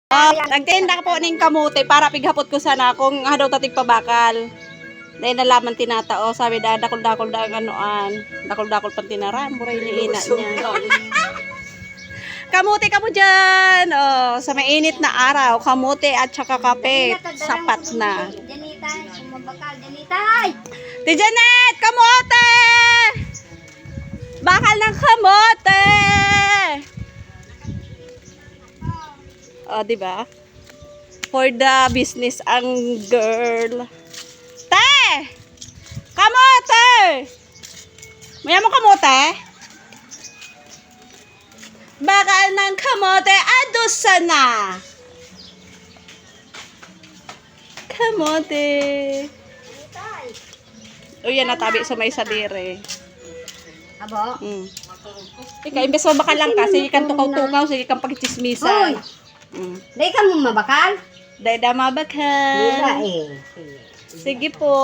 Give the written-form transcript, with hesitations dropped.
Nagtinda ko po ning kamote para pighapot ko sana kung hadaw tatig pabakal. Dahil nalaman tinatao, sabi da dakol-dakol da anoan, dakol-dakol pang tinaran, buray ni ina niya. Kamote ka mo dyan! Oh, sa mainit na araw, kamote at saka kape, sapat na. Janita, sumabakal, Janita! Ti Janet, kamote! Bakal ng kamote! Oh, di ba? For the business ang girl. Te! Kamote! Maya mo kamote? Bakal ng kamote, adusa na! Kamote! O yan, natabi sa may sadire. Abo? Ika, imbes mabakal lang ka, sige kang tukaw-tukaw, sige kang pagchismisan. Dahil ka mong mabakal? Dahil da mabakal. Wala eh. Sige po.